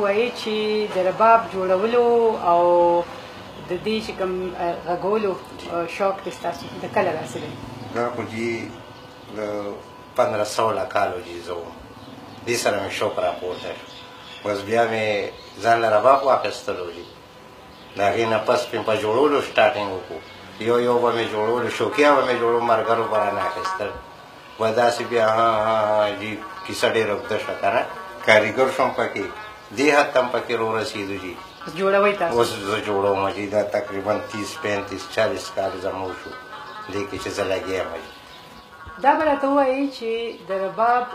وایي چې د رباب جوړولو او د دې چې کوم غږولو شوق دی ستاسو د کله راسلی؟ دا خو جي د 1500 کالو جي زه وم، دې سره مې شوق راپورته شو. بس بیا مې ځان له رباب واخیستلو جي، د هغې نه پس مې په جوړولو سټارټینګ وکړو. یو یو به مې جوړولو، شوقیا به مې جوړو، ملګرو به رانه اخیستل. به داسې بیا جي کیسه ډېره اوږده شوه که نه، کاریګر شوم پکې، دې حد ته هم پکې رورسېدو جي. جوړوئ تاسو؟ اوس زه جوړوم جي، دا تقریبا 30 35 40 کال زموږ شو دې کې چې زه لګیا یم جي. دا به راته ووایي چې د رباب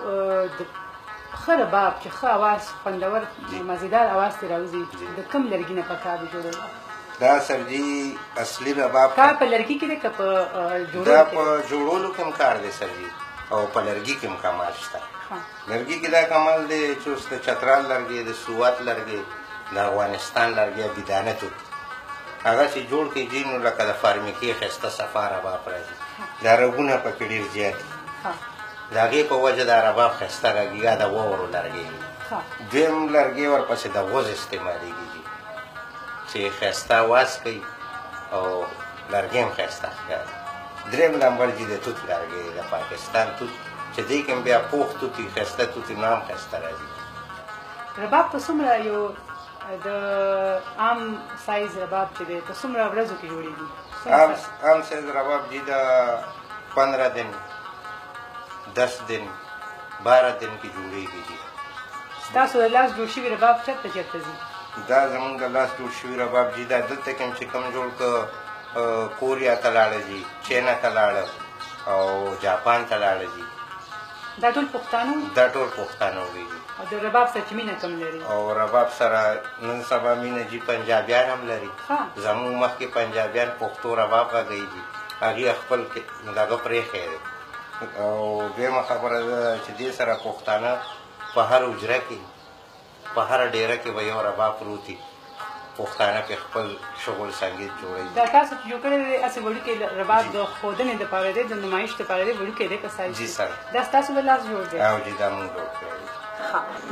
ښه رباب چې ښه اواز خوندور مزېدار اواز ترې راوځي د کوم لرګي نه په کار جوړوي؟ دا سرجي اصلي رباب کار په لرګي کې دی که په جوړولو کې؟ دا په جوړولو کې هم کار دی سرجي، او په لرګي کې هم کمال شته. لرګي کې دا کمال دی چې اوس د چترال لرګي، د سوات لرګي، د افغانستان لرګي بېدانه توت هغه چې جوړ کړي جي، نو لکه د فارمیکې ښایسته صفا رباب راځي. دا رګونه پکې ډېر زیات دي، د هغې په وجه دا رباب ښایسته غږي. یا د واورو لرګي دویم لرګي ورپسې د غوز استعمالېږي جي، چې ښایسته اواز کوي او لرګي هم ښایسته ښکاري. درېیم نمبر جي د توت لرګي، د پاکستان توت چې دې کې هم بیا پوخ توت وي، ښایسته توت وي، نو هم ښایسته راځي. رباب په څومره یو د عام سایز رباب چې دی په څومره ورځو کې جوړېږي؟ عام سایز رباب جي د 15 دن 10 دن 12 دن کې جوړېږي جي. ستاسو د لاس جوړ شوي رباب چېرته چېرته ځي؟ دا زمونږ د لاس جوړ شوي رباب جي دا دلته کې هم چې کوم جوړ که کوریا ته لاړه جي، چینا ته لاړه او جاپان ته لاړه جي. دا ټول پښتانه؟ دا ټول پښتانه وي جي. او د رباب سره چې مینه کم لري؟ او رباب سره نن سبا مینه جي پنجابیان هم لري. زمونږ مخکې پنجابیان پښتو رباب غږوي جي، هغې خپل دغه پرېښی دی. او دویمه خبره ده چې دې سره پښتانه په هر حجره کې، په هره ډیره کې به یو رباب پروت وي، پښتانه پې خپل شغل سنګیت جوړوي. دا تاسو چې جوړ کړی دی هسې وړوکی رباب د ښودنې دپاره دی، د نمایش دپاره دی، وړوکی دی په سایز؟ جي سر. دا ستاسو د لاس جوړ دی؟ او جي دا مونږ جوړ کړی دی.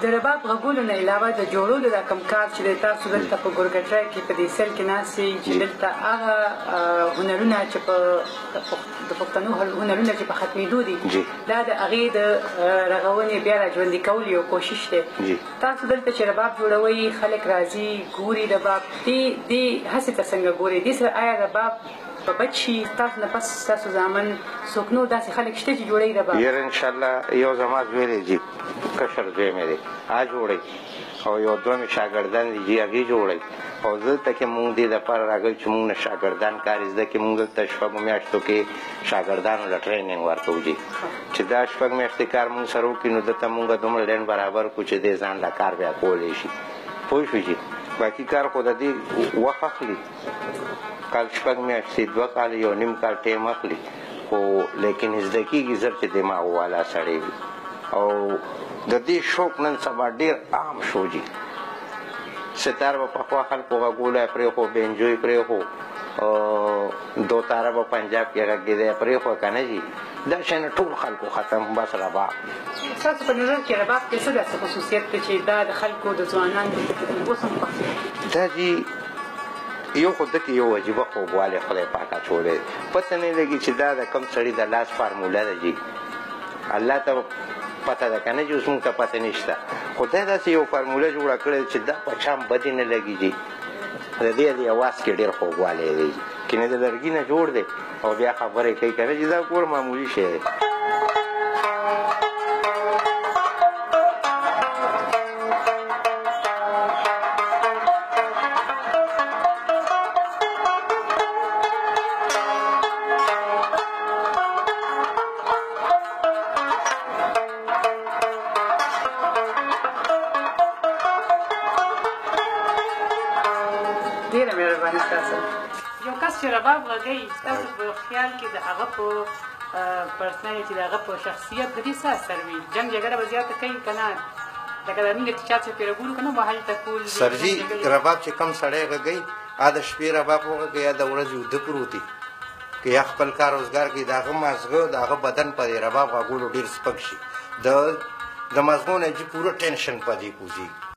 د رباب غږولو نه علاوه د جوړولو دا کوم کار چې دی تاسو دلته په ګورګټری کې په دې سیل کې ناست یئ چې دلته هغه هنرونه چې د پښتنو هنرونه چې په ختمېدو دي دا د هغې د رغونې بیا راژوندي کولو یو کوشش دی. تاسو دلته چې رباب جوړوئ خلک راځي ګوري رباب، دې هڅې ته څنګه ګورئ؟ دې سره آیا رباب به بچ شي؟ تاسو نه پس ستاسو زامن څوک نور داسې خلک شته چې جوړوي رباب؟ یاره انشاءالله یو زما زوی دی جي، کشر زوی مې دی، هغه جوړوي، او یو دوه مې شاګردان دي جي، هغې جوړوي. او دلته کې مونږ دې دپاره راغلي چې مونږ نه شاګردان کار زده کړي. مونږ دلته شپږو میاشتو کې شاګردانو له ټریننګ ورکوو جي، چې دا شپږ میاشتې کار مونږ سره وکړي نو دلته مونږ دومره لین برابر کړو چې دې ځان له کار بیا کولی شي. پوه شوې جي؟ باقي کار خو د دې وخت اخلي، کال شپږ میاشتې 2 کال یو نیم کال ټایم اخلي، خو لیکن زده کېږي زر چې دماغ والا سړی وي. او د دې شوق نن سبا ډېر عام شو جي. ستار به پخوا خلکو غږولی پرېښو، بینجوی پرېښو، دوتاره به پنجاب کې غږېدی پرېښو که نه جي. دا شیانه ټول خلکو ختم، بس رباب. ستاسو په نظر کې رباب کې څه داسې خصوصیت دی چې دا د خلکو د ځوانانو اوس هم خوښ دی؟ دا جي یو خو دکې یو عجیبه خوږوالی خدای پاک اچولی دی، پته نه لګي چې دا د کوم سړي د لاس فارموله ده جي. الله ته پته ده که نه جي، اوس مونږ ته پته نشته، خو دا داسې یو فارموله جوړه کړې چې دا په چا هم بدې نه لګي جي. د دې د اواز کې ډېر خوږوالی دی جي، کنې د لرګي نه جوړ دی او بیا خبرې کوي که نه جي، دا ګور معمولي شی دی. ډېره مهرباني ستاسو. یو کس چې رباب غږوي ستاسو په خیال کې د هغه په پرسنالټي، د هغه په شخصیت د دې څه اثر وي؟ جنګ جګړه به زیاته کوي که نه؟ لکه د موږ چې چا څه پرې ګورو که نه، به هلته ټول سرجي رباب چې کوم سړی غږوي هغه د شپې رباب وغږوي یا د ورځې اوده پروت وي، که یا خپل کار روزګار کوي د هغه مازغه د هغه بدن په دې رباب غږولو ډېر سپک شي، د مازغو نه جي پوره ټینشن په دې کوځي.